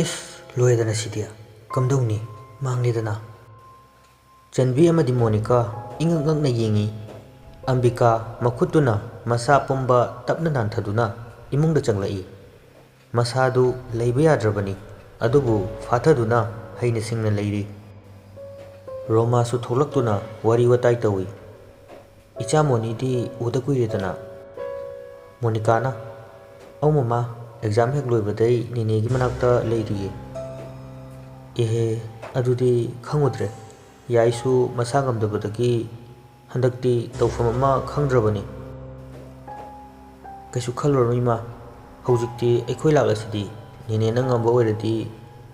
इस लोयदना सिदिया कमदौनी मांगलेदना चंबी अमदी मोनिका इंगंगंगना येंगी अंबिका मखुतुना मसा पुंबा तपना नांथदुना इमुंगदा चंगलाई मसादु लैबा याद्रबनी अदुबु फाथदुना हैना सिंगना लैरी रोमासु थोलक्तुना वरी वताई तवी इचा मोनीदी उदा कुइरेदना मोनिकाना औ ममा एग्जाम हेक लोइबदै निनेगी मनाक्ता लैरिये एहे अदुदी खंगुद्रे याइसु मसा गमदबदगी हंदक्ति तौफम अमा खंद्रबनी कैसु खलुरनु इमा हौजिक्ति अखोइ लाक्लसिदी निने नंग ngamba ओइरदी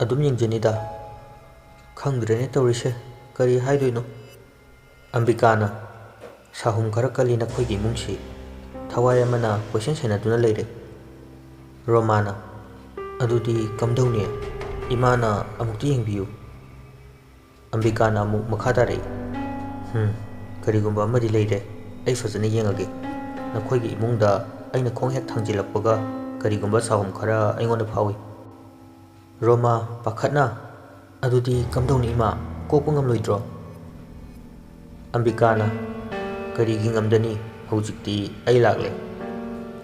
अदुम यंगजनिदा खंद्रेने तौरिसे करी हाइदोइनो अंबिकाना साहुम खरा कली नखोइगी इमुंगसी थवाय अमना क्वेश्चन सेनादुना लैरे रोमाना अदुदी कमदौने इमाना अमुक्ति यंगबियु अंबिकाना अमुक मखादारे करीगुंबा अमदि लैरे ऐ फजन येंगगे नखोइगी इमुंगदा अइना खोंग हेक थांजिलक्पगा करीगुंबा साहुम खरा अइंगोंदा फावी रोमा पाखतना अदुदी कमदौने इमा कोकपा ngamloidro अंबिकाना करीगी ngamdani हौजिक्ति अइ लाक्ले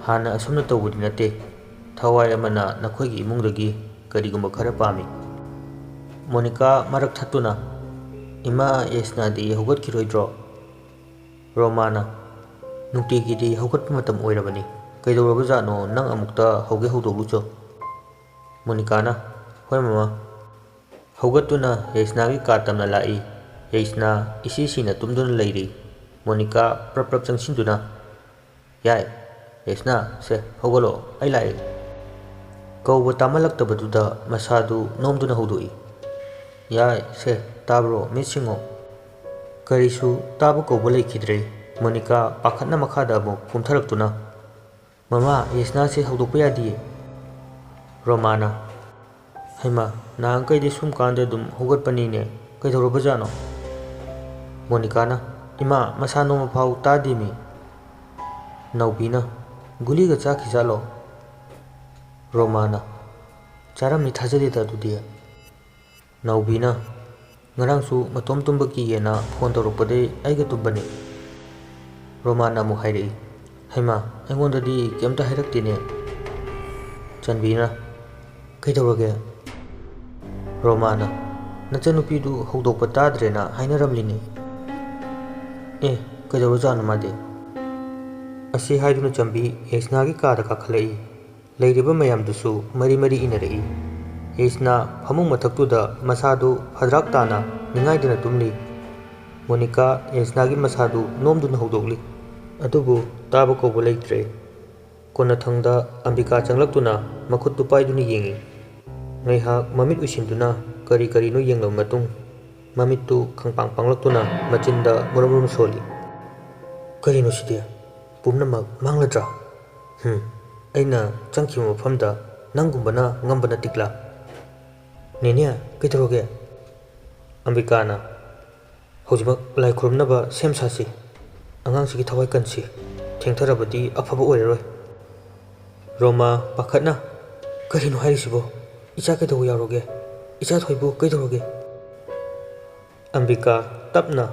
हाना असुमना तौबदि नते थवाय अमना नखोइगी इमुंगदगी करीगुंबा खरा पामी मोनिका मरक थत्तुना इमा येसनादी हौगतखिरोइद्रो रोमाना नुक्तिगिदी हौगतप मतम ओइरबनी कैदौरबजानो नंग अमुक्ता हौगे हौदोलुचो मोनिकाना होय ममा हौगतुना येसनागी कातमना लाई येसना इसीसीना तुमदुना लैरी मोनिका प्रप्रप चंगसिंदुना याय येसना से हौगलो अइ लाई कौब तामलक्तबदुदा मसादु नोमदुना हौदोई याय से ताब्रो मिसिंगो करीसु ताब कौब लैखिद्रे मोनिका पाखतना मखादा अमुक कुमथरक्तुना ममा येसना से हौदोकपा यादिये रोमाना हैमा नांकैदि सुम कांदे दुम हौगतपनीने कैदौरबजानो मोनिकाना इमा मसा नोमा फाउ तादिमी नौबीना गुलीगा चाखिजालो रोमाना चारमनि थाजदेदा दुदी नौबीना ngarangsु matom tumba ki yena phone torokpade aiga tumbani Romana अमुक हाइरई हैमा अइंगोंददी केमता हाइरक्तिने चनबीना कैदौरगे रोमाना नचनुपीदु हौदोकपा ताद्रेना हाइनरमलिनी ए कैदौरजानो मादे असी हाइदुना चंबी येसनागी कादा काखलई लैरिबा मयामदुसु मरी मरी इनरई येसना फमुंग मथक्तुदा मसादु फद्राक ताना निंगाइदना तुमली मोनिका येसनागी मसादु नोमदुना हौदोकली अदुबु ताब कौब लैत्रे कोनथंगदा Ambika चंगलक्तुना मखुत्तु पाइदुना येंगी ngaiha mamit uisinduna kari kari no yenglo matung mamitu khangpang panglaktuna machinda muramum soli kari no sidia pumna mak mangladra aina changki mafamda nangumbana ngambana tikla nenia kaitoroge ambikana hojibak lai khurumnaba sem sasi angang sigi thawai kansi thengtharabadi afaba oiroi roma pakhatna kari no hairisibo इचा कैदौ यारोगे इचा थोइबु कैदौरोगे Ambika तपना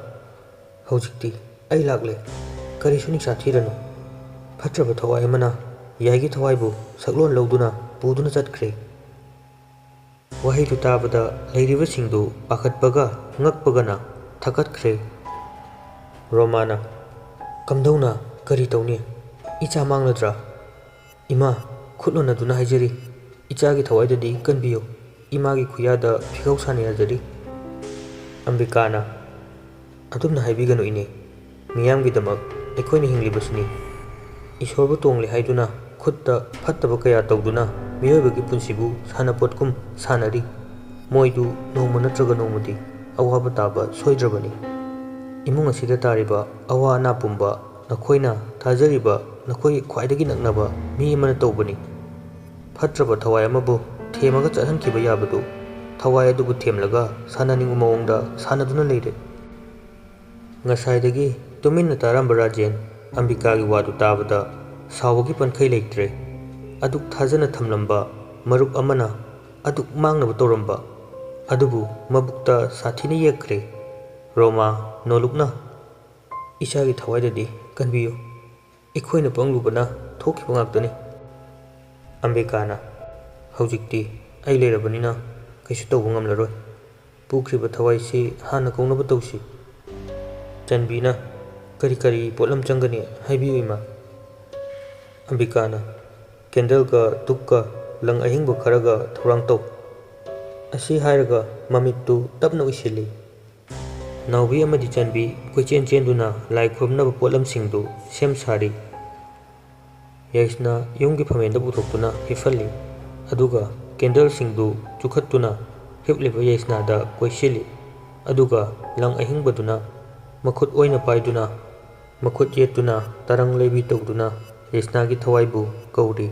हौजिक्ति अइ लाक्ले करिसु निसा थिरनु फत्रब थवाय मना याइगी थवाइबु सकलोन लौदुना पुदुना चटख्रे वहाइदु ताबदा लैरिबा सिंगदु पाखतपगा ngakpagana थकतख्रे Romana कमदौना करि तौनी इचा मांगलद्रा इमा खुटलोना दुना हाइजरी इचागी थवाइददी कनबियो Imangi खुयादा फिगौ सानेयाजरी अंबिकाना अदुमना हाइबिगनु इने मियामगिदमक अखोइना हिंग्लिबसुनी ईश्वरबु तोंगले हाइदुना खुत्ता फत्तब कया तौदुना मियोइबगी पुंसिबु सानापोटकुम सानरी मोइदु नोंम नत्रगा नोंमदि अवाब ताबा सोइद्रबनी इमुंग असिदा तारिबा अवा अना पुंबा नखोइना थाजरिबा नखोइ ख्वाइदगी नकनबा मी अमना तौबनी फत्रब थवाय अमबु थेमगा चहनखिबा याबदु थवाय अदुबु थेमलगा सानानिंगु मवंगदा सानादुना लेरे ngasai tumin taramba rajen ambika gi wadu tabada sawagi pankhai leitre aduk thajana thamlamba maruk amana ꯑꯗꯨꯛ ꯃꯥꯡꯅꯕ ꯇꯧꯔꯝꯕ ꯑꯗꯨꯕꯨ ꯃꯕꯨꯛꯇ ꯁꯥꯊꯤꯅ ꯌꯦꯛꯈ꯭ꯔꯦ꯫ ꯔꯣꯃꯥ ꯅꯣꯂꯨꯛꯅ ꯏꯆꯥꯒꯤ ꯊꯋꯥꯏꯗꯗꯤ ꯀꯟꯕꯤꯌꯨ, ꯑꯩꯈꯣꯏꯅ ꯄꯪꯂꯨꯕꯅ ꯊꯣꯛꯈꯤꯕ ꯉꯥꯛꯇꯅꯤ꯫ ꯑꯝꯕꯤꯀꯥꯅ ꯍꯧꯖꯤꯛꯇꯤ ꯑꯩ ꯂꯩꯔꯕꯅꯤꯅ ꯀꯩꯁꯨ ꯇꯧꯕ ꯉꯝꯂꯔꯣꯏ, ꯄꯨꯈ꯭ꯔꯤꯕ ꯊꯋꯥꯏꯁꯤ ꯍꯥꯟꯅ ꯀꯧꯅꯕ ꯇꯧꯁꯤ꯫ ꯆꯟꯕꯤꯅ ꯀꯔꯤ ꯀꯔꯤ ꯄꯣꯠꯂꯝ ꯆꯪꯒꯅꯤ ꯍꯥꯏꯕꯤꯌꯨ ꯏꯃꯥ꯫ ꯑꯝꯕꯤꯀꯥꯅ ꯀꯦꯟꯗꯜꯒ ꯙꯨꯞꯀ ꯂꯪ ꯑꯍꯤꯡꯕ ꯈꯔꯒ ꯊꯧꯔꯥꯡ ꯇꯧ꯫ ꯑꯁꯤ ꯍꯥꯏꯔꯒ ꯃꯃꯤꯠꯇꯨ ꯇꯞꯅ ꯎꯏꯁꯤꯜꯂꯤ꯫ ꯅꯥꯎꯕꯤ ꯑꯃꯗꯤ ꯆꯟꯕꯤ ꯀꯣꯏꯆꯦꯟ ꯆꯦꯟꯗꯨꯅ ꯂꯥꯏ ꯈꯨꯔꯨꯝꯅꯕ ꯄꯣꯠꯂꯝꯁꯤꯡꯗꯨ ꯁꯦꯝ ꯁꯥꯔꯤ꯫ ꯌꯥꯏꯁꯅꯥ ꯌꯨꯝꯒꯤ ꯐꯃꯦꯟꯗ ꯄꯨꯊꯣꯛꯇꯨꯅ ꯍꯤꯞꯍꯜꯂꯤ, ꯑꯗꯨꯒ ꯀꯦꯟꯗꯜꯁꯤꯡꯗꯨ ꯆꯨꯈꯠꯇꯨꯅ ꯍꯤꯞꯂꯤꯕ ꯌꯥꯏꯁꯅꯥꯗ ꯀꯣꯏꯁꯤꯜꯂꯤ, ꯑꯗꯨꯒ ꯂꯪ ꯑꯍꯤꯡꯕꯗꯨꯅ ꯃꯈꯨꯠ ꯑꯣꯏꯅ ꯄꯥꯏꯗꯨꯅ ꯃꯈꯨꯠ ꯌꯦꯠꯇꯨꯅ ꯇꯔꯪ ꯂꯩꯕꯤ ꯇꯧꯗꯨꯅ ꯌꯥꯏꯁꯅꯥꯒꯤ ꯊꯋꯥꯏꯕꯨ ꯀꯧꯔꯤ꯫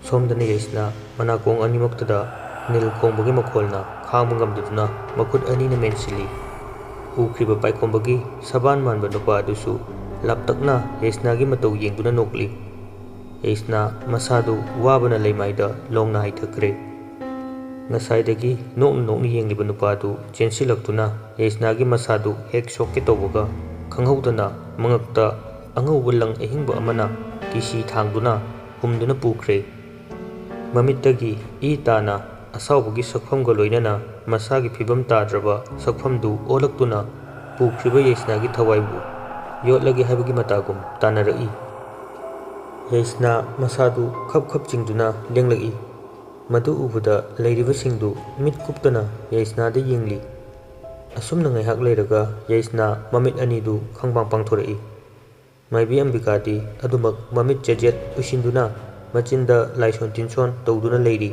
ꯁꯣꯝꯗꯅ ꯌꯥꯏꯁꯅꯥ ꯃꯅꯥꯀꯣꯡ ꯑꯅꯤꯃꯛꯇꯗ ꯅꯤꯜ ꯈꯣꯡꯕꯒꯤ ꯃꯈꯣꯜꯅ ꯈꯥꯡꯕ ꯉꯝꯗꯗꯨꯅ ꯃꯈꯨꯠ ꯑꯅꯤꯅ ꯃꯦꯟꯁꯤꯜꯂꯤ꯫ ꯎꯈ꯭ꯔꯤꯕ ꯄꯥꯏꯈꯣꯝꯕꯒꯤ ꯁꯕꯥꯟ ꯃꯥꯟꯕ ꯅꯨꯄꯥ ꯑꯗꯨꯁꯨ ꯂꯥꯞꯇꯛꯅ ꯌꯥꯏꯁꯅꯥꯒꯤ ꯃꯇꯧ ꯌꯦꯡꯗꯨꯅ ꯅꯣꯛꯂꯤ꯫ ꯌꯥꯏꯁꯅꯥ ꯃꯁꯥꯗꯨ ꯋꯥꯕꯅ ꯂꯩꯃꯥꯏꯗ ꯂꯣꯡꯅ ꯍꯥꯏꯊꯈ꯭ꯔꯦ꯫ ꯉꯁꯥꯏꯗꯒꯤ ꯅꯣꯛꯅ ꯅꯣꯛꯅ ꯌꯦꯡꯂꯤꯕ ꯅꯨꯄꯥꯗꯨ ꯆꯦꯟꯁꯤꯜꯂꯛꯇꯨꯅ ꯌꯥꯏꯁꯅꯥꯒꯤ ꯃꯁꯥꯗꯨ ꯍꯦꯛ ꯁꯣꯛꯀꯦ ꯇꯧꯕꯒ ꯈꯪꯍꯧꯗꯅ ꯃꯉꯛꯇ ꯑꯉꯧꯕ ꯂꯪ ꯑꯍꯤꯡꯕ ꯑꯃꯅ ꯀꯤꯁꯤ ꯊꯥꯡꯗꯨꯅ ꯍꯨꯝꯗꯨꯅ ꯄꯨꯈ꯭ꯔꯦ꯫ ꯃꯃꯤꯠꯇꯒꯤ ꯏ ꯇꯥꯅ ꯑꯁꯥꯎꯕꯒꯤ ꯁꯛꯐꯝꯒ ꯂꯣꯏꯅꯅ ꯃꯁꯥꯒꯤ ꯐꯤꯚꯝ ꯇꯥꯗ꯭ꯔꯕ ꯁꯛꯐꯝꯗꯨ ꯑꯣꯜꯂꯛꯇꯨꯅ ꯄꯨꯈ꯭ꯔꯤꯕ ꯌꯥꯏꯁꯅꯥꯒꯤ ꯊꯋꯥꯏꯕꯨ ꯌꯣꯠꯂꯒꯦ ꯍꯥꯏꯕꯒꯤ ꯃꯇꯥꯒꯨꯝ ꯇꯥꯅꯔꯛꯏ꯫ ꯌꯥꯏꯁꯅꯥ ꯃꯁꯥꯗꯨ ꯈꯞ ꯈꯞ ꯆꯤꯡꯗꯨꯅ ꯂꯦꯡꯂꯛꯏ꯫ ꯃꯗꯨ ꯎꯕꯗ ꯂꯩꯔꯤꯕꯁꯤꯡꯗꯨ ꯃꯤꯠ ꯀꯨꯞꯇꯅ ꯌꯥꯏꯁꯅꯥꯗ ꯌꯦꯡꯂꯤ꯫ ꯑꯁꯨꯝꯅ ꯉꯥꯏꯍꯥꯛ ꯂꯩꯔꯒ ꯌꯥꯏꯁꯅꯥ ꯃꯃꯤꯠ ꯑꯅꯤꯗꯨ ꯈꯪꯄꯥꯡ ꯄꯥꯡꯊꯣꯔꯛꯏ꯫ ꯃꯥꯏꯕꯤ ꯑꯝꯕꯤꯀꯥꯗꯤ ꯑꯗꯨꯃꯛ ꯃꯃꯤꯠ ꯆꯦꯖꯦꯠ ꯎꯏꯁꯤꯟꯗꯨꯅ ꯃꯆꯤꯟꯗ ꯂꯥꯏꯁꯣꯟ ꯇꯤꯟꯁꯣꯟ ꯇꯧꯗꯨꯅ ꯂꯩꯔꯤ꯫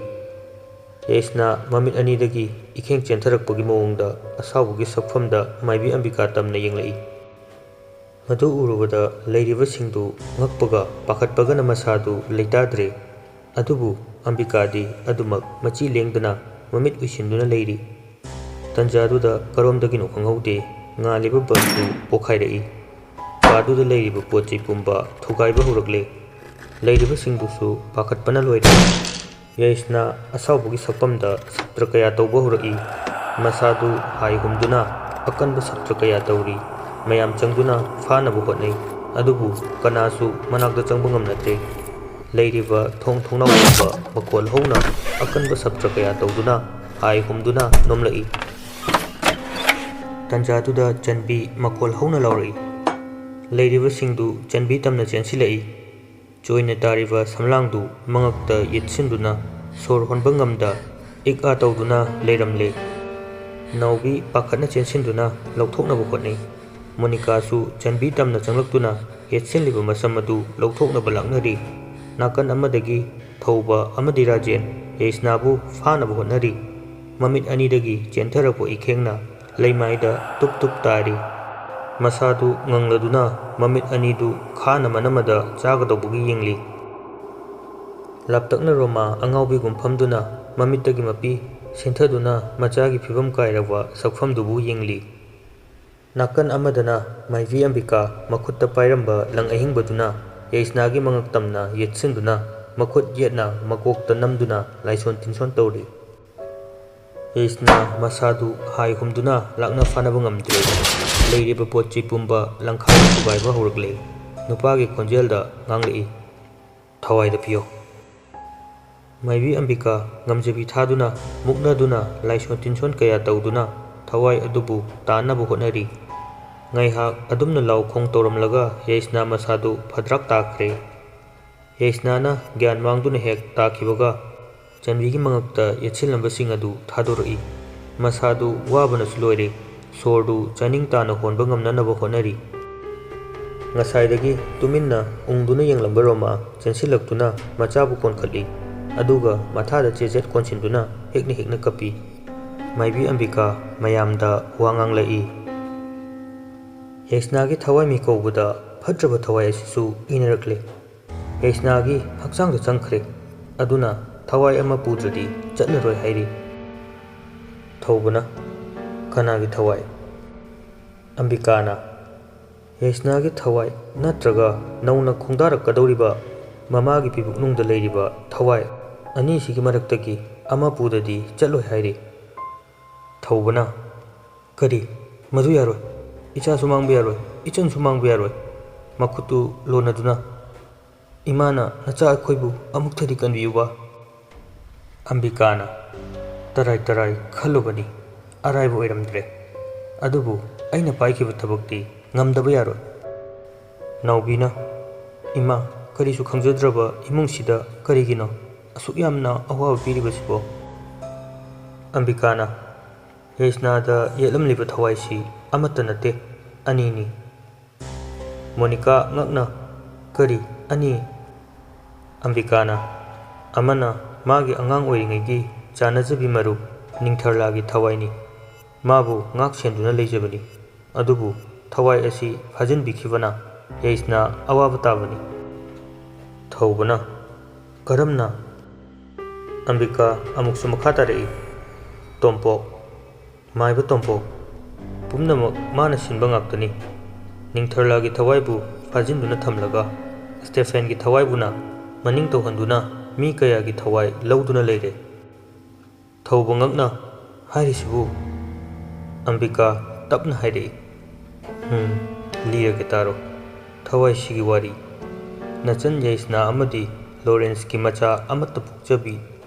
ꯌꯥꯏꯁꯅꯥ ꯃꯃꯤꯠ ꯑꯅꯤꯗꯒꯤ ꯏꯈꯦꯡ ꯆꯦꯟꯊꯔꯛꯄꯒꯤ ꯃꯑꯣꯡꯗ ꯑꯁꯥꯎꯕꯒꯤ ꯁꯛꯐꯝꯗ ꯃꯥꯏꯕꯤ ꯑꯝꯕꯤꯀꯥ ꯇꯝꯅ ꯌꯦꯡꯂꯛꯏ꯫ ꯃꯗꯨ ꯎꯔꯨꯕꯗ ꯂꯩꯔꯤꯕꯁꯤꯡꯗꯨ ꯉꯛꯄꯒ ꯄꯥꯈꯠꯄꯒꯅ ꯃꯁꯥꯗꯨ ꯂꯩꯇꯥꯗ꯭ꯔꯦ꯫ ꯑꯗꯨꯕꯨ ꯑꯝꯕꯤꯀꯥꯗꯤ ꯑꯗꯨꯃꯛ ꯃꯆꯤ ꯂꯦꯡꯗꯅ ꯃꯃꯤꯠ ꯎꯏꯁꯤꯟꯗꯨꯅ ꯂꯩꯔꯤ꯫ ꯇꯟꯖꯥꯗꯨꯗ ꯀꯔꯣꯝꯗꯒꯤꯅꯣ ꯈꯪꯍꯧꯗꯦ ꯉꯥꯜꯂꯤꯕ ꯕꯜꯕꯇꯨ ꯄꯣꯈꯥꯏꯔꯛꯏ꯫ ꯀꯥꯗꯨꯗ ꯂꯩꯔꯤꯕ ꯄꯣꯠ ꯆꯩ ꯄꯨꯝꯕ ꯊꯨꯒꯥꯏꯕ ꯍꯧꯔꯛꯂꯦ꯫ ꯂꯩꯔꯤꯕꯁꯤꯡꯗꯨꯁꯨ ꯄꯥꯈꯠꯄꯅ ꯂꯣꯏꯔꯦ꯫ ꯌꯥꯏꯁꯅꯥ ꯑꯁꯥꯎꯕꯒꯤ ꯁꯛꯐꯝꯗ ꯁꯞꯇ꯭ꯔ ꯀꯌꯥ ꯇꯧꯕ ꯍꯧꯔꯛꯏ꯫ ꯃꯁꯥꯗꯨ ꯍꯥꯏ ꯍꯨꯝꯗꯨꯅ ꯑꯀꯟꯕ ꯁꯞꯇ꯭ꯔ ꯀꯌꯥ ꯇꯧꯔꯤ꯫ ꯃꯌꯥꯝ ꯆꯪꯗꯨꯅ ꯐꯥꯅꯕ ꯍꯣꯠꯅꯩ, ꯑꯗꯨꯕꯨ ꯀꯅꯥꯁꯨ ꯃꯅꯥꯛꯇ ꯆꯪꯕ ꯉꯝꯅꯗ꯭ꯔꯦ꯫ ꯂꯩꯔꯤꯕ ꯊꯣꯡ ꯊꯣꯡꯅꯥꯎ ꯄꯨꯝꯕ ꯃꯈꯣꯜ ꯍꯧꯅ ꯑꯀꯟꯕ ꯁꯞꯇ꯭ꯔ ꯀꯌꯥ ꯇꯧꯗꯨꯅ ꯍꯥꯏ ꯍꯨꯝꯗꯨꯅ ꯅꯣꯝꯂꯛꯏ꯫ ꯇꯟꯖꯥꯗꯨꯗ ꯆꯟꯕꯤ ꯃꯈꯣꯜ ꯍꯧꯅ ꯂꯥꯎꯔꯛꯏ꯫ ꯂꯩꯔꯤꯕꯁꯤꯡꯗꯨ ꯆꯟꯕꯤ ꯇꯝꯅ ꯆꯦꯟꯁꯤꯜꯂꯛꯏ꯫ ꯆꯣꯏꯅ ꯇꯥꯔꯤꯕ ꯁꯝꯂꯥꯡꯗꯨ ꯃꯉꯛꯇ ꯌꯦꯠꯁꯤꯟꯗꯨꯅ ꯁꯣꯔ ꯍꯣꯟꯕ ꯉꯝꯗ ꯏꯛ ꯑꯥ ꯇꯧꯗꯨꯅ ꯂꯩꯔꯝꯂꯦ꯫ ꯅꯥꯎꯕꯤ ꯄꯥꯈꯠꯅ ꯆꯦꯟꯁꯤꯟꯗꯨꯅ ꯂꯧꯊꯣꯛꯅꯕ ꯍꯣꯠꯅꯩ꯫ ꯃꯣꯅꯤꯀꯥꯁꯨ ꯆꯟꯕꯤ ꯇꯝꯅ ꯆꯪꯂꯛꯇꯨꯅ ꯌꯦꯠꯁꯤꯜꯂꯤꯕ ꯃꯁꯝ ꯑꯗꯨ ꯂꯧꯊꯣꯛꯅꯕ ꯂꯥꯛꯅꯔꯤ꯫ ꯅꯥꯀꯟ ꯑꯃꯗꯒꯤ ꯊꯧꯕ ꯑꯃꯗꯤ ꯔꯥꯖꯦꯟ ꯌꯥꯏꯁꯅꯥꯕꯨ ꯐꯥꯅꯕ ꯍꯣꯠꯅꯔꯤ꯫ ꯃꯃꯤꯠ ꯑꯅꯤꯗꯒꯤ ꯆꯦꯟꯊꯔꯛꯄ ꯏꯈꯦꯡꯅ ꯂꯩꯃꯥꯏꯗ ꯇꯨꯞ ꯇꯨꯞ ꯇꯥꯔꯤ꯫ ꯃꯁꯥꯗꯨ ꯉꯪꯂꯗꯨꯅ ꯃꯃꯤꯠ ꯑꯅꯤꯗꯨ ꯈꯥꯅ ꯃꯅꯃꯗ ꯆꯥꯒꯗꯧꯕꯒꯤ ꯌꯦꯡꯂꯤ꯫ ꯂꯥꯞꯇꯛꯅ ꯔꯣꯃꯥ ꯑꯉꯥꯎꯕꯤꯒꯨꯝ ꯐꯝꯗꯨꯅ ꯃꯃꯤꯠꯇꯒꯤ ꯃꯄꯤ ꯁꯤꯟꯊꯗꯨꯅ ꯃꯆꯥꯒꯤ ꯐꯤꯚꯝ ꯀꯥꯏꯔꯕ ꯁꯛꯐꯝꯗꯨꯕꯨ ꯌꯦꯡꯂꯤ꯫ ꯅꯥꯀꯟ ꯑꯃꯗꯅ ꯃꯥꯏꯕꯤ ꯑꯝꯕꯤꯀꯥ ꯃꯈꯨꯠꯇ ꯄꯥꯏꯔꯝꯕ ꯂꯪ ꯑꯍꯤꯡꯕꯗꯨꯅ ꯌꯥꯏꯁꯅꯥꯒꯤ ꯃꯉꯛ ꯇꯝꯅ ꯌꯦꯠꯁꯤꯟꯗꯨꯅ ꯃꯈꯨꯠ ꯌꯦꯠꯅ ꯃꯀꯣꯛꯇ ꯅꯝꯗꯨꯅ ꯂꯥꯏꯁꯣꯟ ꯇꯤꯟꯁꯣꯟ ꯇꯧꯔꯤ꯫ ꯌꯥꯏꯁꯅꯥ ꯃꯁꯥꯗꯨ ꯍꯥꯏ ꯍꯨꯝꯗꯨꯅ ꯂꯥꯛꯅ ꯐꯥꯅꯕ ꯉꯝꯗ꯭ꯔꯦ꯫ ꯂꯩꯔꯤꯕ ꯄꯣꯠ ꯆꯩ ꯄꯨꯝꯕ ꯂꯪꯈꯥꯏꯕ ꯊꯨꯒꯥꯏꯕ ꯍꯧꯔꯛꯂꯦ꯫ ꯅꯨꯄꯥꯒꯤ ꯈꯣꯟꯖꯦꯜꯗ ꯉꯥꯡꯂꯛꯏ, ꯊꯋꯥꯏꯗ ꯄꯤꯌꯣ꯫ ꯃꯥꯏꯕꯤ ꯑꯝꯕꯤꯀꯥ ꯉꯝꯖꯕꯤ ꯊꯥꯗꯨꯅ ꯃꯨꯛꯅꯗꯨꯅ ꯂꯥꯏꯁꯣꯟ ꯇꯤꯟꯁꯣꯟ ꯀꯌꯥ ꯇꯧꯗꯨꯅ ꯊꯋꯥꯏ ꯑꯗꯨꯕꯨ ꯇꯥꯟꯅꯕ ꯍꯣꯠꯅꯔꯤ꯫ ꯉꯥꯏꯍꯥꯛ ꯑꯗꯨꯝꯅ ꯂꯥꯎ ꯈꯣꯡ ꯇꯧꯔꯝꯂꯒ ꯌꯥꯏꯁꯅꯥ ꯃꯁꯥꯗꯨ ꯐꯗ꯭ꯔꯥꯛ ꯇꯥꯈ꯭ꯔꯦ꯫ ꯌꯥꯏꯁꯅꯥꯅ ꯒ꯭ꯌꯥꯟ ꯃꯥꯡꯗꯨꯅ ꯍꯦꯛ ꯇꯥꯈꯤꯕꯒ ꯆꯟꯕꯤꯒꯤ ꯃꯉꯛꯇ ꯌꯦꯠꯁꯤꯜꯂꯝꯕꯁꯤꯡ ꯑꯗꯨ ꯊꯥꯗꯣꯔꯛꯏ꯫ ꯃꯁꯥꯗꯨ ꯋꯥꯕꯅꯁꯨ ꯂꯣꯏꯔꯦ꯫ ꯁꯣꯔꯗꯨ ꯆꯥꯅꯤꯡ ꯇꯥꯅ ꯍꯣꯟꯕ ꯉꯝꯅꯅꯕ ꯍꯣꯠꯅꯔꯤ꯫ ꯉꯁꯥꯏꯗꯒꯤ ꯇꯨꯃꯤꯟꯅ ꯎꯪꯗꯨꯅ ꯌꯦꯡꯂꯝꯕ ꯔꯣꯃꯥ ꯆꯦꯟꯁꯤꯜꯂꯛꯇꯨꯅ ꯃꯆꯥꯕꯨ ꯀꯣꯟꯈꯠꯂꯤ, ꯑꯗꯨꯒ ꯃꯊꯥꯗ ꯆꯦꯖꯦꯠ ꯀꯣꯟꯁꯤꯟꯗꯨꯅ ꯍꯦꯛꯅ ꯍꯦꯛꯅ ꯀꯞꯄꯤ꯫ ꯃꯥꯏꯕꯤ ꯑꯝꯕꯤꯀꯥ ꯃꯌꯥꯝꯗ ꯋꯥ ꯉꯥꯡꯂꯛꯏ꯫ ꯌꯥꯏꯁꯅꯥꯒꯤ ꯊꯋꯥꯏ ꯃꯤꯀꯧꯕꯗ ꯐꯠꯇ꯭ꯔꯕ ꯊꯋꯥꯏ ꯑꯁꯤꯁꯨ ꯏꯅꯔꯛꯂꯦ꯫ ꯌꯥꯏꯁꯅꯥꯒꯤ ꯍꯛꯆꯥꯡꯗ ꯆꯪꯈ꯭ꯔꯦ, ꯑꯗꯨꯅ ꯊꯋꯥꯏ ꯑꯃ ꯄꯨꯗ꯭ꯔꯗꯤ ꯆꯠꯂꯔꯣꯏ ꯍꯥꯏꯔꯤ꯫ ꯊꯧꯕꯅ ꯀꯅꯥꯒꯤ ꯊꯋꯥꯏ? ꯑꯝꯕꯤꯀꯥꯅ ꯌꯥꯏꯁꯅꯥꯒꯤ ꯊꯋꯥꯏ, ꯅꯠꯇ꯭ꯔꯒ ꯅꯧꯅ ꯈꯣꯡꯗꯥꯔꯛꯀꯗꯧꯔꯤꯕ ꯃꯃꯥꯒꯤ ꯄꯤꯄꯨꯛꯅꯨꯡꯗ ꯂꯩꯔꯤꯕ ꯊꯋꯥꯏ? ꯑꯅꯤꯁꯤꯒꯤ ꯃꯔꯛꯇꯒꯤ ꯑꯃ ꯄꯨꯗꯗꯤ ꯆꯠꯂꯣꯏ ꯍꯥꯏꯔꯤ꯫ ꯊꯧꯕꯅ ꯀꯔꯤ ꯃꯗꯨ ꯌꯥꯔꯣꯏ, ꯏꯆꯥꯁꯨ ꯃꯥꯡꯕ ꯌꯥꯔꯣꯏ, ꯏꯆꯟꯁꯨ ꯃꯥꯡꯕ ꯌꯥꯔꯣꯏ꯫ ꯃꯈꯨꯠꯇꯨ ꯂꯣꯟꯅꯗꯨꯅ ꯏꯃꯥꯅ ꯅꯆꯥ ꯑꯩꯈꯣꯏꯕꯨ ꯑꯃꯨꯛꯇꯗꯤ ꯀꯟꯕꯤꯌꯨꯕ꯫ ꯑꯝꯕꯤꯀꯥꯅ ꯇꯔꯥꯏ ꯇꯔꯥꯏ ꯈꯜꯂꯨꯕꯅꯤ, ꯑꯔꯥꯏꯕ ꯑꯣꯏꯔꯝꯗ꯭ꯔꯦ, ꯑꯗꯨꯕꯨ ꯑꯩꯅ ꯄꯥꯏꯈꯤꯕ ꯊꯕꯛꯇꯤ ꯉꯝꯗꯕ ꯌꯥꯔꯣꯏ꯫ ꯅꯥꯎꯕꯤꯅ ꯏꯃꯥ, ꯀꯔꯤꯁꯨ ꯈꯪꯖꯗ꯭ꯔꯕ ꯏꯃꯨꯡꯁꯤꯗ ꯀꯔꯤꯒꯤꯅꯣ ꯑꯁꯨꯛ ꯌꯥꯝꯅ ꯑꯋꯥꯕ ꯄꯤꯔꯤꯕꯁꯤꯕꯣ? ꯑꯝꯕꯤꯀꯥꯅ ꯌꯥꯏꯁꯅꯥꯗ ꯌꯦꯠꯂꯝꯂꯤꯕ ꯊꯋꯥꯏꯁꯤ ꯑꯃꯠꯇ ꯅꯠꯇꯦ, ꯑꯅꯤꯅꯤ꯫ ꯃꯣꯅꯤꯀꯥ ꯉꯛꯅ ꯀꯔꯤ ꯑꯅꯤ? ꯑꯝꯕꯤꯀꯥꯅ ꯑꯃꯅ ꯃꯥꯒꯤ ꯑꯉꯥꯡ ꯑꯣꯏꯔꯤꯉꯩꯒꯤ ꯆꯥꯟꯅꯖꯕꯤ ꯃꯔꯨꯞ ꯅꯤꯡꯊꯔꯂꯥꯒꯤ ꯊꯋꯥꯏꯅꯤ, ꯃꯥꯕꯨ ꯉꯥꯛ ꯁꯦꯟꯗꯨꯅ ꯂꯩꯖꯕꯅꯤ, ꯑꯗꯨꯕꯨ ꯊꯋꯥꯏ ꯑꯁꯤ ꯐꯥꯖꯤꯟꯕꯤꯈꯤꯕꯅ ꯌꯥꯏꯁꯅꯥ ꯑꯋꯥꯕ ꯇꯥꯕꯅꯤ꯫ ꯊꯧꯕꯅ ꯀꯔꯝꯅ? ꯑꯝꯕꯤꯀꯥ ꯑꯃꯨꯛꯁꯨ ꯃꯈꯥ ꯇꯥꯔꯛꯏ, ꯇꯣꯝꯄꯣꯛ, ꯃꯥꯏꯕ ꯇꯣꯝꯄꯣꯛ, ꯄꯨꯝꯅꯃꯛ ꯃꯥꯅ ꯁꯤꯟꯕ ꯉꯥꯛꯇꯅꯤ꯫ ꯅꯤꯡꯊꯔꯂꯥꯒꯤ ꯊꯋꯥꯏꯕꯨ ꯐꯥꯖꯤꯟꯗꯨꯅ ꯊꯝꯂꯒ ꯁ꯭ꯇꯦꯐꯦꯟꯒꯤ ꯊꯋꯥꯏꯕꯨꯅ ꯃꯅꯤꯡ ꯇꯧꯍꯟꯗꯨꯅ ꯃꯤ ꯀꯌꯥꯒꯤ ꯊꯋꯥꯏ ꯂꯧꯗꯨꯅ ꯂꯩꯔꯦ꯫ ꯊꯧꯕ ꯉꯛꯅ ꯍꯥꯏꯔꯤꯁꯤꯕꯨ? ꯑꯝꯕꯤꯀꯥ ꯇꯞꯅ ꯍꯥꯏꯔꯛꯏ, ꯂꯤꯔꯒꯦ ꯇꯥꯔꯣ ꯊꯋꯥꯏꯁꯤꯒꯤ ꯋꯥꯔꯤ꯫ ꯅꯆꯟ ꯌꯥꯏꯁꯅꯥ ꯑꯃꯗꯤ ꯂꯣꯔꯦꯟꯁꯀꯤ ꯃꯆꯥ ꯑꯃꯠꯇ ꯄꯣꯛꯆꯕꯤ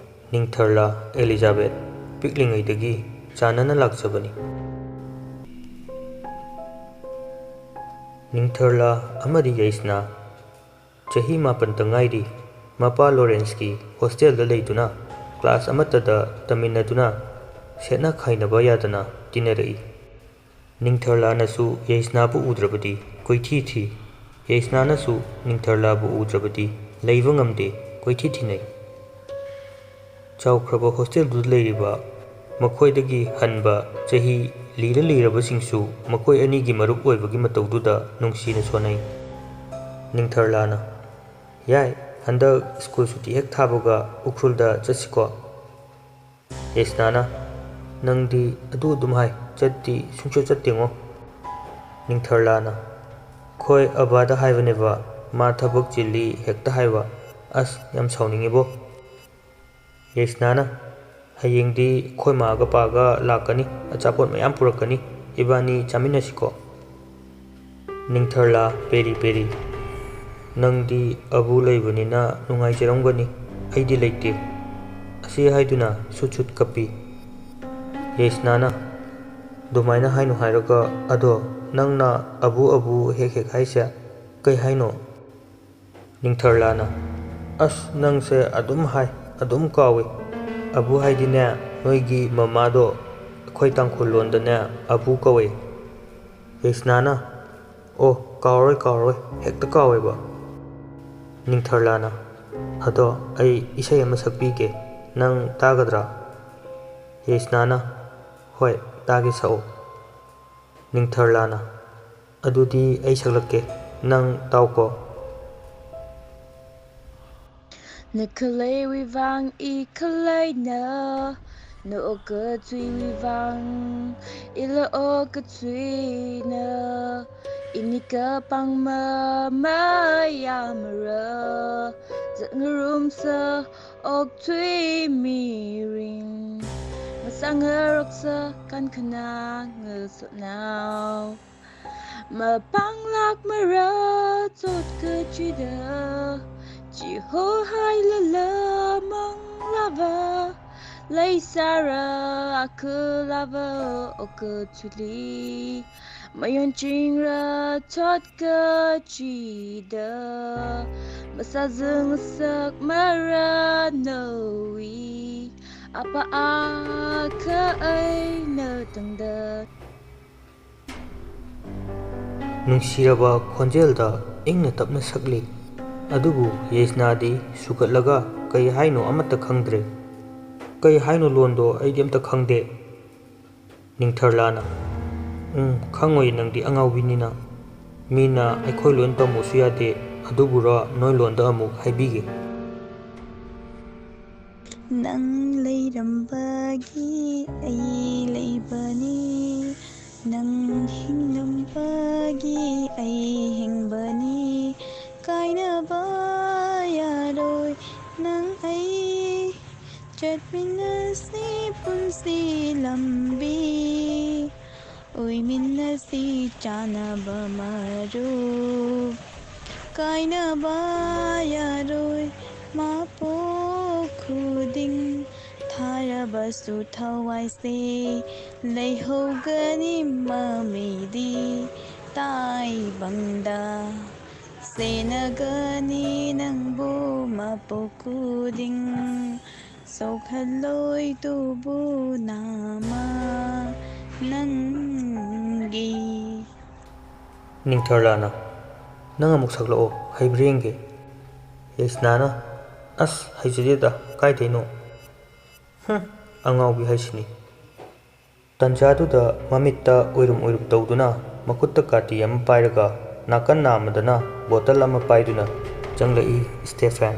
ꯅꯤꯡꯊꯔꯂꯥ ꯑꯦꯂꯤꯖꯥꯕꯦꯊ ꯄꯤꯛꯂꯤꯉꯩꯗꯒꯤ ꯆꯥꯟꯅꯅ ꯂꯥꯛꯆꯕꯅꯤ꯫ ꯅꯤꯡꯊꯔꯂꯥ ꯑꯃꯗꯤ ꯌꯥꯏꯁꯅꯥ ꯆꯍꯤ 9ꯇ ꯉꯥꯏꯔꯤ ꯃꯄꯥ ꯂꯣꯔꯦꯟꯁꯀꯤ ꯍꯣꯁꯇꯦꯜꯗ ꯂꯩꯗꯨꯅ ꯀ꯭ꯂꯥꯁ ꯑꯃꯠꯇꯗ ꯇꯝꯃꯤꯟꯅꯗꯨꯅ ꯁꯦꯠꯅ ꯈꯥꯏꯅꯕ ꯌꯥꯗꯅ ꯇꯤꯟꯅꯔꯛꯏ꯫ ꯅꯤꯡꯊꯔꯂꯥꯅꯁꯨ ꯌꯥꯏꯁꯅꯥꯕꯨ ꯎꯗ꯭ꯔꯕꯗꯤ ꯀꯣꯏꯊꯤ ꯊꯤ, ꯌꯥꯏꯁꯅꯥꯅꯁꯨ ꯅꯤꯡꯊꯔꯂꯥꯕꯨ ꯎꯗ꯭ꯔꯕꯗꯤ ꯂꯩꯕ ꯉꯝꯗꯦ, ꯀꯣꯏꯊꯤ ꯊꯤꯅꯩ꯫ ꯆꯥꯎꯈ꯭ꯔꯕ ꯍꯣꯁꯇꯦꯜꯗꯨꯗ ꯂꯩꯔꯤꯕ ꯃꯈꯣꯏꯗꯒꯤ ꯍꯟꯕ ꯆꯍꯤ ꯂꯤꯔ ꯂꯤꯔꯕꯁꯤꯡꯁꯨ ꯃꯈꯣꯏ ꯑꯅꯤꯒꯤ ꯃꯔꯨꯞ ꯑꯣꯏꯕꯒꯤ ꯃꯇꯧꯗꯨꯗ ꯅꯨꯡꯁꯤꯅ ꯁꯣꯟꯅꯩ꯫ ꯅꯤꯡꯊꯔꯂꯥꯅ ꯌꯥꯏ, ꯍꯟꯗꯛ ꯁ꯭ꯀꯨꯜ ꯁꯨꯇꯤ ꯍꯦꯛ ꯊꯥꯕꯒ ꯎꯈ꯭ꯔꯨꯜꯗ ꯆꯠꯁꯤꯀꯣ꯫ ꯌꯥꯏꯁꯅꯥꯅ ꯅꯪꯗꯤ ꯑꯗꯨ ꯑꯗꯨꯝ ꯍꯥꯏ, ꯆꯠꯇꯤ ꯁꯨꯡꯆꯠ ꯆꯠꯇꯦꯉꯣ꯫ ꯅꯤꯡꯊꯔꯂꯥꯅ ꯈꯣꯏ ꯑꯕꯥꯗ ꯍꯥꯏꯕꯅꯦꯕ, ꯃꯥ ꯊꯕꯛ ꯆꯤꯜꯂꯤ ꯍꯦꯛꯇ ꯍꯥꯏꯕ, ꯑꯁ ꯌꯥꯝ ꯁꯥꯎꯅꯤꯡꯉꯤꯕꯣ꯫ ꯌꯥꯏꯁꯅꯥꯅ ꯍꯌꯦꯡꯗꯤ ꯈꯣꯏ ꯃꯥꯒ ꯄꯥꯒ ꯂꯥꯛꯀꯅꯤ, ꯑꯆꯥꯄꯣꯠ ꯃꯌꯥꯝ ꯄꯨꯔꯛꯀꯅꯤ, ꯏꯕꯥꯅꯤ ꯆꯥꯃꯤꯟꯅꯁꯤꯀꯣ꯫ ꯅꯤꯡꯊꯔꯂꯥ ꯄꯦꯔꯤ ꯄꯦꯔꯤ ꯅꯪꯗꯤ ꯑꯕꯨ ꯂꯩꯕꯅꯤꯅ ꯅꯨꯡꯉꯥꯏꯖꯔꯝꯒꯅꯤ, ꯑꯩꯗꯤ ꯂꯩꯇꯦ, ꯑꯁꯤ ꯍꯥꯏꯗꯨꯅ ꯁꯨꯠ ꯁꯨꯠ ꯀꯞꯄꯤ꯫ ꯌꯥꯏꯁꯅꯥꯅ ꯗꯨꯃꯥꯏꯅ ꯍꯥꯏꯅꯨ ꯍꯥꯏꯔꯒ ꯑꯗꯣ ꯅꯪꯅ ꯑꯕꯨ ꯑꯕꯨ ꯍꯦꯛ ꯍꯦꯛ ꯍꯥꯏꯁꯦ ꯀꯩ ꯍꯥꯏꯅꯣ? ꯅꯤꯡꯊꯔꯂꯥꯅ ꯑꯁ ꯅꯪꯁꯦ ꯑꯗꯨꯝ ꯍꯥꯏ, ꯑꯗꯨꯝ ꯀꯥꯎꯏ, ꯑꯕꯨ ꯍꯥꯏꯗꯤꯅꯦ ꯅꯣꯏꯒꯤ ꯃꯃꯥꯗꯣ ꯑꯩꯈꯣꯏ ꯇꯥꯡꯈꯨꯜ ꯂꯣꯟꯗꯅꯦ ꯑꯕꯨ ꯀꯧꯋꯦ꯫ ꯌꯥꯏꯁꯅꯥꯅ ꯑꯣ ꯀꯥꯎꯔꯔꯣꯏ ꯀꯥꯎꯔꯔꯣꯏ, ꯍꯦꯛꯇ ꯀꯥꯎꯋꯦꯕ꯫ ꯅꯤꯡꯊꯔꯂꯥꯅ ꯑꯗꯣ ꯑꯩ ꯏꯁꯩ ꯑꯃ ꯁꯛꯄꯤꯒꯦ, ꯅꯪ ꯇꯥꯒꯗ꯭ꯔꯥ? ꯌꯥꯏꯁꯅꯥꯅ ꯍꯣꯏ ꯇꯥꯒꯦ, ꯁꯛꯑꯣ꯫ ꯅꯤꯡꯊꯔꯂꯥꯅ ꯑꯗꯨꯗꯤ ꯑꯩ ꯁꯛꯂꯛꯀꯦ, ꯅꯪ ꯇꯥꯎꯀꯣ꯫ Nakalay wivang ikalay na noo ka tui wivang ila o ka tui na inika pang mamayamara zat ngarum sa og tui miring masangarok sa kan kana ngasot now mapanglak mara tot ka chida Chỉ hô hai la la mang lava lấy sara aku lava oke tuli mayon ching ra tot ke chida masa zeng sak mara noi apa aka ai na tangda ꯅꯨꯡꯁꯤꯔꯕ ꯈꯣꯟꯖꯦꯜꯗ ꯏꯪꯅ ꯇꯞꯅ ꯁꯛꯂꯤ, ꯑꯗꯨꯕꯨ ꯌꯥꯏꯁꯅꯥꯗꯤ ꯁꯨꯒꯠꯂꯒ ꯀꯩ ꯍꯥꯏꯅꯣ ꯑꯃꯠꯇ ꯈꯪꯗ꯭ꯔꯦ꯫ ꯀꯩ ꯍꯥꯏꯅꯣ ꯂꯣꯟꯗꯣ ꯑꯩꯗꯤ ꯑꯝꯇ ꯈꯪꯗꯦ꯫ ꯅꯤꯡꯊꯔꯂꯥꯅ ꯈꯪꯉꯣꯏ, ꯅꯪꯗꯤ ꯑꯉꯥꯎꯕꯤꯅꯤꯅ, ꯃꯤꯅ ꯑꯩꯈꯣꯏ ꯂꯣꯟ ꯇꯝꯃꯨꯁꯨ ꯌꯥꯗꯦ, ꯑꯗꯨꯕꯨꯔꯣ ꯅꯣꯏ ꯂꯣꯟꯗ ꯑꯃꯨꯛ ꯍꯥꯏꯕꯤꯒꯦ꯫ ꯅꯪ ꯂꯩꯔꯝꯕꯒꯤ ꯑꯩ ꯂꯩꯕꯅꯤ, ꯅꯪ ꯍꯤꯡꯂꯝꯕꯒꯤ ꯑꯩ ꯍꯤꯡꯕꯅꯤ, ꯀꯥꯏꯅꯕ ꯌꯥꯔꯣꯏ ꯅꯪ ꯑꯩ ꯆꯠꯃꯤꯟꯅꯁꯤ ꯄꯨꯟꯁꯤ ꯂꯝꯕꯤ ꯑꯣꯏꯃꯤꯟꯅꯁꯤ ꯆꯥꯟꯅꯕ ꯃꯔꯨꯞ ꯀꯥꯏꯅꯕ ꯌꯥꯔꯣꯏ ꯃꯄꯣꯛ ꯈꯨꯗꯤꯡ ꯊꯥꯔꯕꯁꯨ ꯊꯋꯥꯏꯁꯦ ꯂꯩꯍꯧꯒꯅꯤ ꯃꯃꯤꯗꯤ ꯇꯥꯏꯕꯪꯗ ꯁꯦꯟꯅꯒꯅꯤ ꯅꯪꯕꯨ ꯃꯄꯣꯛ ꯈꯨꯗꯤꯡ ꯁꯣꯛꯍꯜꯂꯣꯏ ꯇꯨꯕꯨ ꯅꯥꯃ ꯅꯪꯒꯤ ꯅꯤꯡꯊꯔꯂꯥꯅ ꯅꯪ ꯑꯃꯨꯛ ꯁꯛꯂꯛꯑꯣ ꯍꯩꯕ꯭ꯔꯥ ꯌꯦꯡꯒꯦ ꯌꯥꯏꯁꯅꯥꯅ ꯑꯁ ꯍꯩꯖꯗꯦꯗ ꯀꯥꯏꯗꯩꯅꯣ ꯑꯉꯥꯎꯕꯤ ꯍꯥꯏꯁꯤꯅꯤ ꯇꯟꯖꯥꯗꯨꯗ ꯃꯃꯤꯠꯇ ꯑꯣꯏꯔꯨꯝ ꯑꯣꯏꯔꯨꯝ ꯇꯧꯗꯨꯅ ꯃꯈꯨꯠꯇ ꯀꯥꯇꯤ ꯑꯃ ꯄꯥꯏꯔꯒ ꯅꯥꯀꯟ ꯅꯥꯝꯃꯗꯅ ꯕꯣꯇꯜ ꯑꯃ ꯄꯥꯏꯗꯨꯅ ꯆꯪꯂꯛꯏ ꯁ꯭ꯇꯦꯐꯦꯟ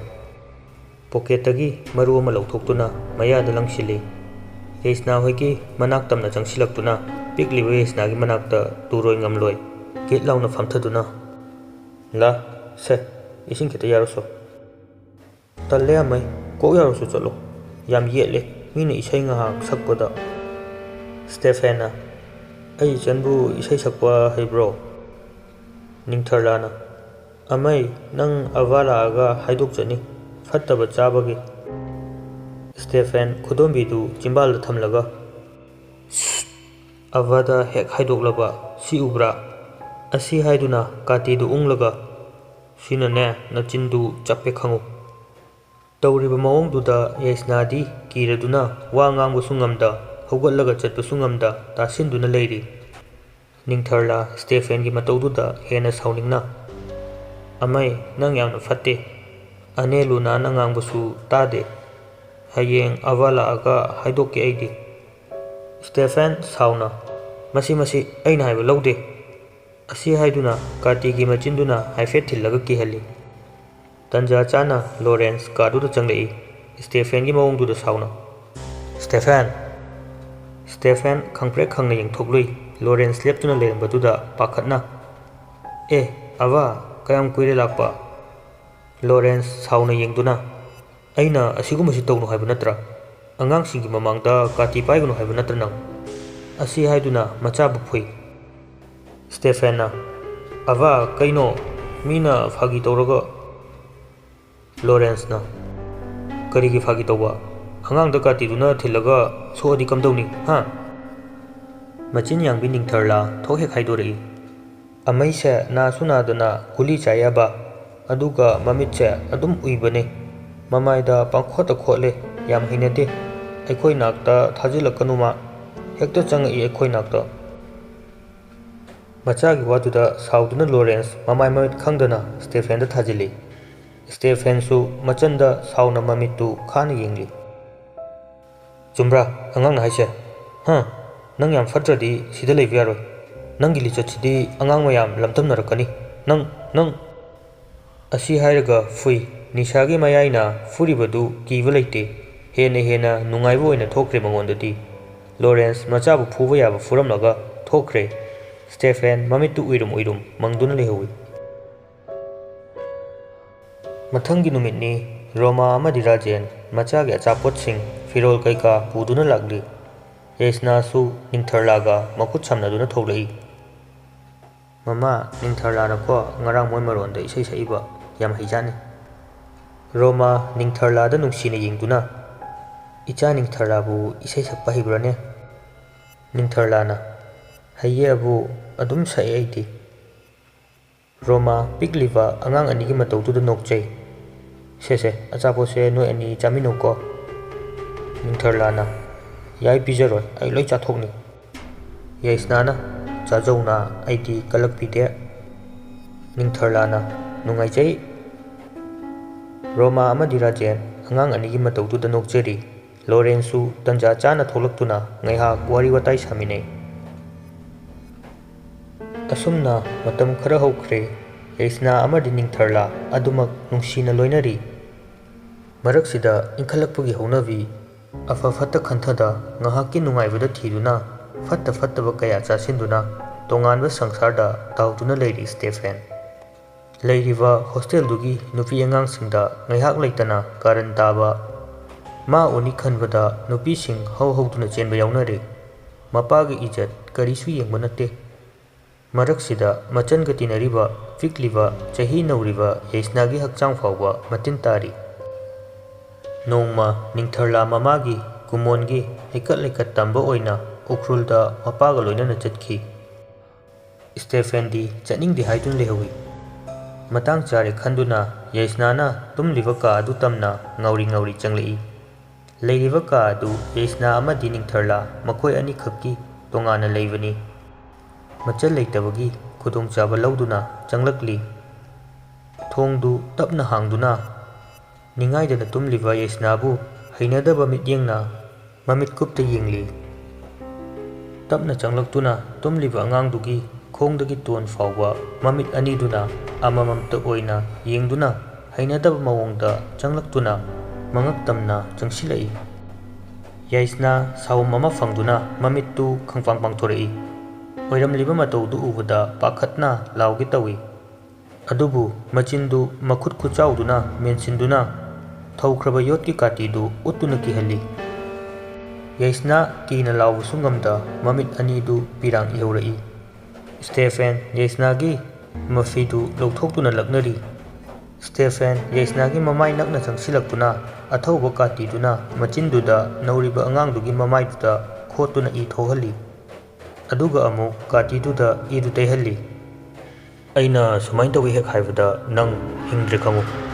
ꯄꯣꯀꯦꯠꯇꯒꯤ ꯃꯔꯨ ꯑꯃ ꯂꯧꯊꯣꯛꯇꯨꯅ ꯃꯌꯥꯗ ꯂꯪꯁꯤꯜꯂꯤ ꯌꯥꯏꯁꯅꯥ ꯍꯣꯏꯒꯤ ꯃꯅꯥꯛ ꯇꯝꯅ ꯆꯪꯁꯤꯜꯂꯛꯇꯨꯅ ꯄꯤꯛꯂꯤꯕ ꯌꯥꯏꯁꯅꯥꯒꯤ ꯃꯅꯥꯛꯇ ꯇꯨꯔꯣꯏ ꯉꯝꯂꯣꯏ ꯒꯦꯠ ꯂꯥꯎꯅ ꯐꯝꯊꯗꯨꯅ ꯂꯥ ꯁꯦ ꯏꯁꯤꯡ ꯈꯤꯇ ꯌꯥꯔꯨꯁꯣ ꯇꯜꯂꯦ ꯑꯃꯩ ꯀꯣꯛ ꯌꯥꯎꯔꯁꯨ ꯆꯠꯂꯣ ꯌꯥꯝ ꯌꯦꯠꯂꯦ ꯃꯤꯅ ꯏꯁꯩ ꯉꯥꯏꯍꯥꯛ ꯁꯛꯄꯗ ꯁ꯭ꯇꯦꯐꯦꯟꯅ ꯑꯩ ꯏꯆꯟꯕꯨ ꯏꯁꯩ ꯁꯛꯄ ꯍꯩꯕ꯭ꯔꯣ ꯅꯤꯡꯊꯔꯂꯥꯅ ꯑꯃꯩ ꯅꯪ ꯑꯚꯥ ꯂꯥꯛꯑꯒ ꯍꯥꯏꯗꯣꯛꯆꯅꯤ ꯐꯠꯇꯕ ꯆꯥꯕꯒꯤ ꯁ꯭ꯇꯦꯐꯦꯟ ꯈꯨꯗꯣꯝꯕꯤꯗꯨ ꯆꯤꯝꯕꯥꯜꯗ ꯊꯝꯂꯒ ꯑꯚꯥꯗ ꯍꯦꯛ ꯍꯥꯏꯗꯣꯛꯂꯕ ꯁꯤ ꯎꯕ꯭ꯔꯥ ꯑꯁꯤ ꯍꯥꯏꯗꯨꯅ ꯀꯥꯇꯤꯗꯨ ꯎꯪꯂꯒ ꯁꯤꯅꯅꯦ ꯅꯆꯤꯟꯗꯨ ꯆꯞꯄꯦ ꯈꯪꯉꯨ ꯇꯧꯔꯤꯕ ꯃꯑꯣꯡꯗꯨꯗ ꯌꯥꯏꯁꯅꯥꯗꯤ ꯀꯤꯔꯗꯨꯅ ꯋꯥ ꯉꯥꯡꯕꯁꯨ ꯉꯝꯗ ꯍꯧꯒꯠꯂꯒ ꯆꯠꯄꯁꯨ ꯉꯝꯗ ꯇꯥꯁꯤꯟꯗꯨꯅ ꯂꯩꯔꯤ ꯅꯤꯡꯊꯔꯂꯥ ꯁ꯭ꯇꯦꯐꯦꯟꯒꯤ ꯃꯇꯧꯗꯨꯗ ꯍꯦꯟꯅ ꯁꯥꯎꯅꯤꯡꯅ ꯑꯃꯩ ꯅꯪ ꯌꯥꯝꯅ ꯐꯠꯇꯦ ꯑꯅꯦ ꯂꯨꯅꯥꯅ ꯉꯥꯡꯕꯁꯨ ꯇꯥꯗꯦ ꯍꯌꯦꯡ ꯑꯚꯥ ꯂꯥꯛꯑꯒ ꯍꯥꯏꯗꯣꯛꯀꯦ ꯑꯩꯗꯤ ꯁ꯭ꯇꯦꯐꯦꯟ ꯁꯥꯎꯅ ꯃꯁꯤ ꯑꯩꯅ ꯍꯥꯏꯕ ꯂꯧꯗꯦ ꯑꯁꯤ ꯍꯥꯏꯗꯨꯅ ꯀꯥꯇꯤꯒꯤ ꯃꯆꯤꯟꯗꯨꯅ ꯍꯥꯏꯐꯦꯠ ꯊꯤꯜꯂꯒ ꯀꯤꯍꯜꯂꯤ ꯇꯟꯖꯥ ꯆꯥꯅ ꯂꯣꯔꯦꯟꯁ ꯀꯥꯗꯨꯗ ꯆꯪꯂꯛꯏ ꯁ꯭ꯇꯦꯐꯦꯟꯒꯤ ꯃꯑꯣꯡꯗꯨꯗ ꯁꯥꯎꯅ ꯁ꯭ꯇꯦꯐꯦꯟ ꯈꯪꯄ꯭ꯔꯦꯛ ꯈꯪꯅ ꯌꯦꯡꯊꯣꯛꯂꯨꯏ ꯂꯣꯔꯦꯟꯁ ꯂꯦꯞꯇꯨꯅ ꯂꯩꯔꯝꯕꯗꯨꯗ ꯄꯥꯈꯠꯅ ꯑꯦ ꯑꯚꯥ ꯀꯌꯥꯝ ꯀꯨꯏꯔꯦ ꯂꯥꯛꯄ ꯂꯣꯔꯦꯟꯁ ꯁꯥꯎꯅ ꯌꯦꯡꯗꯨꯅ ꯑꯩꯅ ꯑꯁꯤꯒꯨꯝꯕꯁꯤ ꯇꯧꯅꯨ ꯍꯥꯏꯕ ꯅꯠꯇ꯭ꯔꯥ ꯑꯉꯥꯡꯁꯤꯡꯒꯤ ꯃꯃꯥꯡꯗ ꯀꯥꯇꯤ ꯄꯥꯏꯒꯅꯨ ꯍꯥꯏꯕ ꯅꯠꯇ꯭ꯔ ꯅꯪ ꯑꯁꯤ ꯍꯥꯏꯗꯨꯅ ꯃꯆꯥꯕꯨ ꯐꯨꯏ ꯁ꯭ꯇꯦꯐꯦꯟꯅ ꯑꯚꯥ ꯀꯩꯅꯣ ꯃꯤꯅ ꯐꯥꯒꯤ ꯇꯧꯔꯒ ꯂꯣꯔꯦꯟꯁꯅ ꯀꯔꯤꯒꯤ ꯐꯥꯒꯤ ꯇꯧꯕ ꯑꯉꯥꯡꯗ ꯀꯥꯇꯤꯗꯨꯅ ꯊꯤꯜꯂꯒ ꯁꯣꯛꯑꯗꯤ ꯀꯝꯗꯧꯅꯤ ꯍꯥ ꯃꯆꯤꯟ ꯌꯥꯡꯕꯤ ꯅꯤꯡꯊꯔꯂꯥ ꯊꯣꯛ ꯍꯦꯛ ꯍꯥꯏꯗꯣꯔꯛꯏ ꯑꯃꯩꯁꯦ ꯅꯥꯁꯨ ꯅꯥꯗꯅ ꯒꯨꯂꯤ ꯆꯥꯏ ꯑꯚꯥ ꯑꯗꯨꯒ ꯃꯃꯤꯠꯁꯦ ꯑꯗꯨꯝ ꯎꯏꯕꯅꯦ ꯃꯃꯥꯏꯗ ꯄꯪꯈꯣꯠꯇ ꯈꯣꯠꯂꯦ ꯌꯥꯝ ꯍꯩꯅꯗꯦ ꯑꯩꯈꯣꯏ ꯅꯥꯛꯇ ꯊꯥꯖꯤꯜꯂꯛꯀꯅꯨ ꯃꯥ ꯍꯦꯛꯇ ꯆꯪꯉꯛꯏ ꯑꯩꯈꯣꯏ ꯅꯥꯛꯇ ꯃꯆꯥꯒꯤ ꯋꯥꯗꯨꯗ ꯁꯥꯎꯗꯨꯅ ꯂꯣꯔꯦꯟꯁ ꯃꯃꯥꯏ ꯃꯃꯤꯠ ꯈꯪꯗꯅ ꯁ꯭ꯇꯦꯐꯦꯟꯗ ꯊꯥꯖꯤꯜꯂꯤ ꯁ꯭ꯇꯦꯐꯦꯟꯁꯨ ꯃꯆꯟꯗ ꯁꯥꯎꯅ ꯃꯃꯤꯠꯇꯨ ꯈꯥꯅ ꯌꯦꯡꯂꯤ ꯆꯨꯝꯕ꯭ꯔꯥ ꯑꯉꯥꯡꯅ ꯍꯥꯏꯁꯦ ꯅꯪ ꯌꯥꯝ ꯐꯠꯇ꯭ꯔꯗꯤ ꯁꯤꯗ ꯂꯩꯕ ꯌꯥꯔꯣꯏ ꯅꯪꯒꯤ ꯂꯤꯆꯠꯁꯤꯗꯤ ꯑꯉꯥꯡ ꯃꯌꯥꯝ ꯂꯝꯗꯝꯅꯔꯛꯀꯅꯤ ꯅꯪ ꯑꯁꯤ ꯍꯥꯏꯔꯒ ꯐꯨꯏ ꯅꯤꯁꯥꯒꯤ ꯃꯌꯥꯏꯅ ꯐꯨꯔꯤꯕꯗꯨ ꯀꯤꯕ ꯂꯩꯇꯦ ꯍꯦꯟꯅ ꯅꯨꯡꯉꯥꯏꯕ ꯑꯣꯏꯅ ꯊꯣꯛꯈ꯭ꯔꯦ ꯃꯉꯣꯟꯗꯗꯤ ꯂꯣꯔꯦꯟꯁ ꯃꯆꯥꯕꯨ ꯐꯨꯕ ꯌꯥꯕ ꯐꯨꯔꯝꯂꯒ ꯊꯣꯛꯈ꯭ꯔꯦ ꯁ꯭ꯇꯦꯐꯦꯟ ꯃꯃꯤꯠꯇꯨ ꯎꯏꯔꯨꯝ ꯃꯪꯗꯨꯅ ꯂꯩꯍꯧꯏ ꯃꯊꯪꯒꯤ ꯅꯨꯃꯤꯠꯅꯤ ꯔꯣꯃꯥ ꯑꯃꯗꯤ ꯔꯥꯖꯦꯟ ꯃꯆꯥꯒꯤ ꯑꯆꯥꯄꯣꯠꯁꯤꯡ ꯐꯤꯔꯣꯜ ꯀꯩꯀꯥ ꯄꯨꯗꯨꯅ ꯂꯥꯛꯂꯤ ꯌꯥꯏꯁꯅꯥꯁꯨ ꯅꯤꯡꯊꯔꯂꯥꯒ ꯃꯈꯨꯠ ꯁꯝꯅꯗꯨꯅ ꯊꯣꯛꯂꯛꯏ ꯃꯃꯥ ꯅꯤꯡꯊꯔꯂꯥꯅꯀꯣ ꯉꯔꯥꯡ ꯃꯣꯏ ꯃꯔꯣꯟꯗ ꯏꯁꯩ ꯁꯛꯏꯕ ꯌꯥꯝ ꯍꯩꯖꯥꯠꯅꯤ ꯔꯣꯃꯥ ꯅꯤꯡꯊꯔꯂꯥꯗ ꯅꯨꯡꯁꯤꯅ ꯌꯦꯡꯗꯨꯅ ꯏꯆꯥ ꯅꯤꯡꯊꯔꯂꯥꯕꯨ ꯏꯁꯩ ꯁꯛꯄ ꯍꯩꯕ꯭ꯔꯅꯦ ꯅꯤꯡꯊꯔꯂꯥꯅ ꯍꯩꯌꯦ ꯑꯕꯨ ꯑꯗꯨꯝ ꯁꯛꯑꯦ ꯑꯩꯗꯤ ꯔꯣꯃꯥ ꯄꯤꯛꯂꯤꯕ ꯑꯉꯥꯡ ꯑꯅꯤꯒꯤ ꯃꯇꯧꯗꯨꯗ ꯅꯣꯛꯆꯩ ꯁꯦ ꯑꯆꯥꯄꯣꯠꯁꯦ ꯅꯣꯏ ꯑꯅꯤ ꯆꯥꯃꯤꯟꯅꯧꯀꯣ ꯅꯤꯡꯊꯔꯂꯥꯅ ꯌꯥꯏ ꯄꯤꯖꯔꯣꯏ ꯑꯩ ꯂꯣꯏ ꯆꯥꯊꯣꯛꯅꯤ ꯌꯥꯏꯁꯅꯥꯅ ꯆꯥꯖꯧꯅ ꯑꯩꯗꯤ ꯀꯜꯂꯛꯄꯤꯗꯦ ꯅꯤꯡꯊꯔꯂꯥꯅ ꯅꯨꯡꯉꯥꯏꯖꯩ ꯔꯣꯃꯥ ꯑꯃꯗꯤ ꯔꯥꯖꯦꯟ ꯑꯉꯥꯡ ꯑꯅꯤꯒꯤ ꯃꯇꯧꯗꯨꯗ ꯅꯣꯛꯆꯔꯤ ꯂꯣꯔꯦꯟꯁꯁꯨ ꯇꯟꯖꯥ ꯆꯥꯅ ꯊꯣꯛꯂꯛꯇꯨꯅ ꯉꯥꯏꯍꯥꯛ ꯋꯥꯔꯤ ꯋꯥꯇꯥꯏ ꯁꯥꯃꯤꯟꯅꯩ ꯑꯁꯨꯝꯅ ꯃꯇꯝ ꯈꯔ ꯍꯧꯈ꯭ꯔꯦ ꯌꯥꯏꯁꯅꯥ ꯑꯃꯗꯤ ꯅꯤꯡꯊꯔꯂꯥ ꯑꯗꯨꯃꯛ ꯅꯨꯡꯁꯤꯅ ꯂꯣꯏꯅꯔꯤ ꯃꯔꯛꯁꯤꯗ ꯏꯟꯈꯠꯂꯛꯄꯒꯤ ꯍꯧꯅꯕꯤ ꯑꯐ ꯐꯠꯇ ꯈꯟꯊꯗ ꯉꯥꯏꯍꯥꯛꯀꯤ ꯅꯨꯡꯉꯥꯏꯕꯗ ꯊꯤꯗꯨꯅ ꯐꯠꯇꯕ ꯀꯌా ꯆꯥꯁꯤꯟꯗꯨꯅ ꯇꯣꯉꯥꯟꯕ ꯁꯪꯁꯥꯔꯗ ꯇꯥꯎꯗꯨꯅ ꯂꯩꯔꯤ ꯁ꯭ꯇꯦꯐꯦꯟ ꯂꯩꯔꯤꯕ ꯍꯣꯁꯇꯦꯜꯗꯨꯒꯤ ꯅꯨꯄꯤ ꯑꯉꯥꯡꯁꯤꯡꯗ ꯉꯥꯏꯍꯥꯛ ꯂꯩꯇꯅ ꯀꯥꯔꯟ ꯇꯥꯕ मा ꯎꯅꯤ ꯈꯟꯕꯗ ꯅꯨꯄꯤꯁꯤꯡ ꯍꯧꯗꯨꯅ ꯆꯦꯟꯕ ꯌꯥꯎꯅꯔꯦ꯫ ꯃꯄꯥꯒꯤ ꯏꯖꯠ ꯀꯔꯤꯁꯨ ꯌꯦꯡꯕ ꯅꯠꯇꯦ꯫ ꯃꯔꯛꯁꯤꯗ ꯃꯆꯟꯒ ꯇꯤꯟꯅꯔꯤꯕ ꯄꯤꯛꯂꯤꯕ ꯆꯍꯤ ꯅꯧꯔꯤꯕ ꯌꯩꯁꯅꯥꯒꯤ ꯍꯛꯆꯥꯡ ꯐꯥꯎꯕ ꯃꯇꯤꯟ ꯇꯥꯔꯤ꯫ ꯅꯣꯡꯃ ꯅꯤꯡꯊꯔꯂꯥ ꯃꯃꯥꯒꯤ ꯀꯨꯃꯣꯟꯒꯤ ꯍꯩꯀꯠ ꯂꯩꯀꯠ ꯇꯝꯕ ꯑꯣꯏꯅ ꯎꯈ꯭ꯔꯨꯜꯗ ꯃꯄꯥꯒ ꯂꯣꯏꯅꯅ ꯆꯠꯈꯤ꯫ ꯁ꯭ꯇꯦꯐꯦꯟꯗꯤ ꯆꯠꯅꯤꯡꯗꯦ ꯍꯥꯏꯗꯨꯅ ꯂꯩꯍꯧꯏ꯫ ꯃꯇꯥꯡ ꯆꯥꯔꯦ ꯈꯟꯗꯨꯅ ꯌꯩꯁꯅꯥꯅ ꯇꯨꯝꯂꯤꯕ ꯀꯥ ꯑꯗꯨ ꯇꯝꯅ ꯉꯥꯎꯔꯤ ꯉꯥꯎꯔꯤ ꯆꯪꯂꯛꯏ꯫ ꯂꯩꯔꯤꯕ ꯀꯥ ꯑꯗꯨ ꯌꯩꯁꯅꯥ ꯑꯃꯗꯤ ꯅꯤꯡꯊꯔꯂꯥ ꯃꯈꯣꯏ ꯑꯅꯤꯈꯛꯀꯤ ꯇꯣꯉꯥꯟꯅ ꯂꯩꯕꯅꯤ꯫ ꯃꯆꯜ ꯂꯩꯇꯕꯒꯤ ꯈꯨꯗꯣꯡꯆꯥꯕ ꯂꯧꯗꯨꯅ ꯆꯪꯂꯛꯂꯤ꯫ ꯊꯣꯡꯗꯨ ꯇꯞꯅ ꯍꯥꯡꯗꯨꯅ ꯅꯤꯡꯉꯥꯏꯗꯅ ꯇꯨꯝꯂꯤꯕ ꯌꯩꯁꯅꯥꯕꯨ ꯍꯩꯅꯗꯕ ꯃꯤꯠꯌꯦꯡꯅ ꯃꯃꯤꯠ ꯀꯨꯞꯇ ꯌꯦꯡꯂꯤ꯫ ꯇꯞꯅ ꯆꯪꯂꯛꯇꯨꯅ ꯇꯨꯝꯂꯤꯕ ꯑꯉꯥꯡꯗꯨꯒꯤ ꯈꯣꯡꯗꯒꯤ ꯇꯣꯟ ꯐꯥꯎꯕ ꯃꯃꯤꯠ ꯑꯅꯤꯗꯨꯅ ꯑꯃꯃꯝꯇ ꯑꯣꯏꯅ ꯌꯦꯡꯗꯨꯅ ꯍꯩꯅꯗꯕ ꯃꯑꯣꯡꯗ ꯆꯪꯂꯛꯇꯨꯅ ꯃꯉꯛ ꯇꯝꯅ ꯆꯪꯁꯤꯜꯂꯛꯏ꯫ ꯌꯩꯁꯅꯥ ꯁꯥꯎꯝ ꯑꯃ ꯐꯪꯗꯨꯅ ꯃꯃꯤꯠꯇꯨ ꯈꯪꯄꯥꯡ ꯄꯥꯡꯊꯣꯔꯛꯏ꯫ ꯑꯣꯏꯔꯝꯂꯤꯕ ꯃꯇꯧꯗꯨ ꯎꯕꯗ ꯄꯥꯈꯠꯅ ꯂꯥꯎꯒꯦ ꯇꯧꯏ꯫ ꯑꯗꯨꯕꯨ ꯃꯆꯤꯟꯗꯨ ꯃꯈꯨꯠ ꯈꯨꯆꯥꯎꯗꯨꯅ ꯃꯦꯟꯁꯤꯟꯗꯨꯅ ꯊꯧꯈ꯭ꯔꯕ ꯌꯣꯠꯀꯤ ꯀꯥꯇꯤꯗꯨ ꯎꯠꯇꯨꯅ ꯀꯤꯍꯜꯂꯤ꯫ ꯌꯩꯁꯅꯥ ꯀꯤꯅ ꯂꯥꯎꯕꯁꯨ ꯉꯝꯗ ꯃꯃꯤꯠ ꯑꯅꯤꯗꯨ ꯄꯤꯔꯥꯡ ꯏꯍꯧꯔꯛꯏ꯫ ꯁ꯭ꯇꯦꯐꯦꯟ ꯌꯩꯁꯅꯥꯒꯤ ꯃꯐꯤꯗꯨ ꯂꯧꯊꯣꯛꯇꯨꯅ ꯂꯛꯅꯔꯤ꯫ ꯁ꯭ꯇꯦꯐꯦꯟ ꯌꯩꯁꯅꯥꯒꯤ ꯃꯃꯥꯏ ꯅꯛꯅ ꯆꯪꯁꯤꯜꯂꯛꯇꯨꯅ ꯑꯊꯧꯕ ꯀꯥꯇꯤꯗꯨꯅ ꯃꯆꯤꯟꯗꯨꯗ ꯅꯧꯔꯤꯕ ꯑꯉꯥꯡꯗꯨꯒꯤ ꯃꯃꯥꯏꯗꯨꯗ ꯈꯣꯠꯇꯨꯅ ꯏ ꯊꯣꯛꯍꯜꯂꯤ꯫ ꯑꯗꯨꯒ ꯑꯃꯨꯛ ꯀꯥꯇꯤꯗꯨꯗ ꯏꯗꯨ ꯇꯩꯍꯜꯂꯤ꯫ ꯑꯩꯅ ꯁꯨꯃꯥꯏꯅ ꯇꯧꯏ ꯍꯦꯛ ꯍꯥꯏꯕꯗ ꯅꯪ ꯍꯤꯡꯗ꯭ꯔꯦ ꯈꯪꯉꯨ꯫